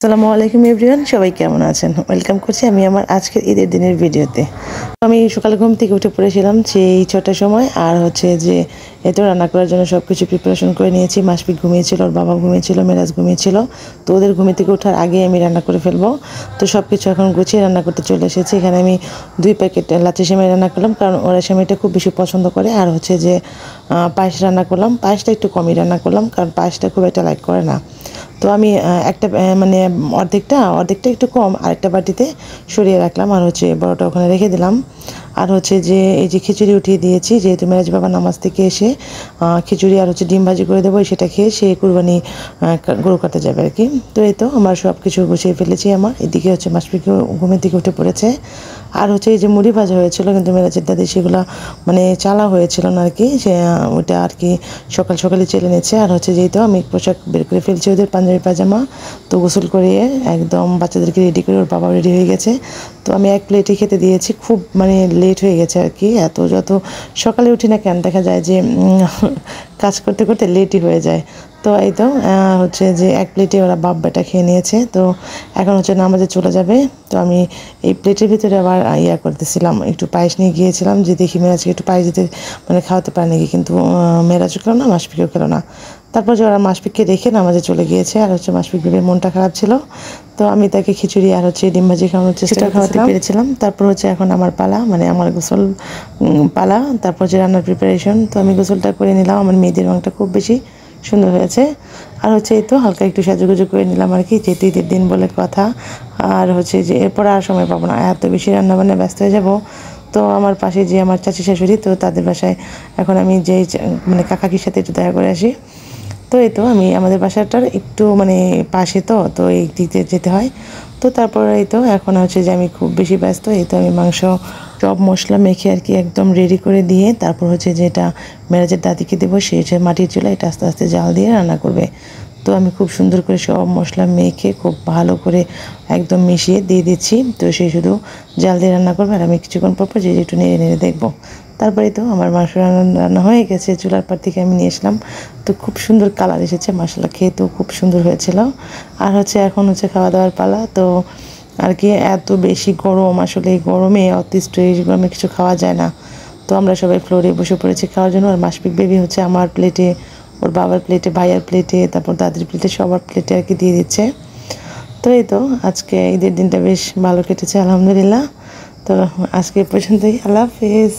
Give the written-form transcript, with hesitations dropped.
আসসালামু আলাইকুম এভরিওয়ান, সবাই কেমন আছেন? ওয়েলকাম করছি আমি আমার আজকের ঈদের দিনের ভিডিওতে। আমি সকালে ঘুম থেকে উঠে পড়েছিলাম সেই 6টার সময়, আর হচ্ছে যে এত রান্না করার জন্য সব কিছু প্রিপারেশন করে নিয়েছি। মাসফিক ঘুমিয়েছিল, ওর বাবা ঘুমিয়েছিল, মেরাজ ঘুমিয়েছিল। তো ওদের ঘুম থেকে ওঠার আগে আমি রান্না করে ফেলবো। তো সব কিছু এখন গুছিয়ে রান্না করতে চলে এসেছি। এখানে আমি 2 প্যাকেট লাচ্ছি সেমাই রান্না করলাম, কারণ ওরা সেমাইটা খুব বেশি পছন্দ করে। আর হচ্ছে যে পায়েস রান্না করলাম। পায়েসটা একটু কমই রান্না করলাম, কারণ পায়েসটা খুব একটা লাইক করে না। তো আমি একটা মানে অর্ধেকটা একটু কম আরেকটা বাটিতে সরিয়ে রাখলাম, আর হচ্ছে বড়টা ওখানে রেখে দিলাম। আর হচ্ছে যে এই যে খিচুড়ি উঠিয়ে দিয়েছি, যেহেতু মেরাজ বাবা নামাজ থেকে এসে খিচুড়ি আর হচ্ছে ডিম ভাজি করে দেবো, সেটা খেয়ে সে কুরবানি গরু কাটতে যাবে আর কি। তো এই তো আমার সব কিছু গুছিয়ে ফেলেছি। আমার এদিকে হচ্ছে মাসফিকেও ঘুমের দিকে উঠে পড়েছে। আর হচ্ছে এই যে মুড়ি ভাজা হয়েছিল, কিন্তু মেরাজের দাদি সেগুলো মানে চালা হয়েছিল না আর কি, সে ওইটা আর কি সকালে চেলে নিচ্ছে। আর হচ্ছে যেহেতু আমি পোশাক বের করে ফেলছি, ওদের পাঞ্জাবি পাজামা। তো গোসল করিয়ে একদম বাচ্চাদেরকে রেডি করে ওর বাবা রেডি হয়ে গেছে। তো আমি এক প্লেটে খেতে দিয়েছি। খুব মানে লেট হয়ে গেছে আর কি, যত সকালে উঠি না কেন দেখা যায় যে কাজ করতে করতে লেটই হয়ে যায়। তো এই তো হচ্ছে যে এক প্লেটে ওরা বাপ বেটা খেয়ে নিয়েছে। তো এখন হচ্ছে নামাজে চলে যাবে। তো আমি এই প্লেটের ভিতরে আবার করতেছিলাম, একটু পায়েস নিয়ে গিয়েছিলাম যে দেখি মেরাজকে একটু পায়েস দিতে মানে খাওয়াতে পারে নাকি, কিন্তু মেরাজও খেলো না, মাসফিকেও খেলো না। তারপর যে ওরা মাসফিককে রেখে নামাজে চলে গিয়েছে। আর হচ্ছে মাসফিক বেবির মনটা খারাপ ছিল, তো আমি তাকে খিচুড়ি আর হচ্ছে ডিম ভাজি খাওয়ানোর চেষ্টা খাওয়াতে পেরেছিলাম। তারপর হচ্ছে এখন আমার পালা, মানে আমার গোসল পালা, তারপর হচ্ছে রান্নার প্রিপারেশন। তো আমি গোসলটা করে নিলাম। আমার মেয়েদের রঙটা খুব বেশি সুন্দর হয়েছে। আর হচ্ছে এই তো হালকা একটু সাজুগুজু করে নিলাম আর কি, যেহেতু ঈদের দিন বলে কথা। আর হচ্ছে যে এরপর আর সময় পাবো না, এত বেশি রান্নাবান্না ব্যস্ত হয়ে যাব। তো আমার পাশে যে আমার চাচি শাশুড়ি, তো তাদের বাসায় এখন আমি যে মানে কাকাকির সাথে একটু দেখা করে আসি। তো এই তো আমি আমাদের বাসাটার একটু মানে পাশে, তো এই দিক দিয়ে যেতে হয়। তো তারপর এই তো এখন হচ্ছে যে আমি খুব বেশি ব্যস্ত। এই তো আমি মাংস সব মশলা মেখে আর কি একদম রেডি করে দিয়ে, তারপর হচ্ছে যেটা মেরাজের দাদিকে দেবো, সে হচ্ছে মাটির চুলা, এটা আস্তে আস্তে জাল দিয়ে রান্না করবে। তো আমি খুব সুন্দর করে সব মশলা মেখে খুব ভালো করে একদম মিশিয়ে দিয়ে দিচ্ছি। তো সে শুধু জাল দিয়ে রান্না করবে, আর আমি কিছুক্ষণ পর যে একটু নেড়ে নেড়ে দেখবো। তারপরে তো আমার মাংস রান্না হয়ে গেছে, চুলার পার থেকে আমি নিয়ে আসলাম। তো খুব সুন্দর কালার এসেছে, মশলা খেতেও খুব সুন্দর হয়েছিল। আর হচ্ছে এখন হচ্ছে খাওয়া দাওয়ার পালা। তো আর কি এত বেশি গরম, আসলে এই গরমে অতিষ্ঠ, এই গরমে কিছু খাওয়া যায় না। তো আমরা সবাই ফ্লোরে বসে পড়েছি খাওয়ার জন্য। আর মাসফিক বেবি হচ্ছে আমার প্লেটে, ওর বাবার প্লেটে, ভাইয়ার প্লেটে, তারপর দাদির প্লেটে, সবার প্লেটে আর কি দিয়ে দিচ্ছে। তো এই তো আজকে ঈদের দিনটা বেশ ভালো কেটেছে আলহামদুলিল্লাহ। তো আজকে পর্যন্তই, আল্লাহ হাফিজ।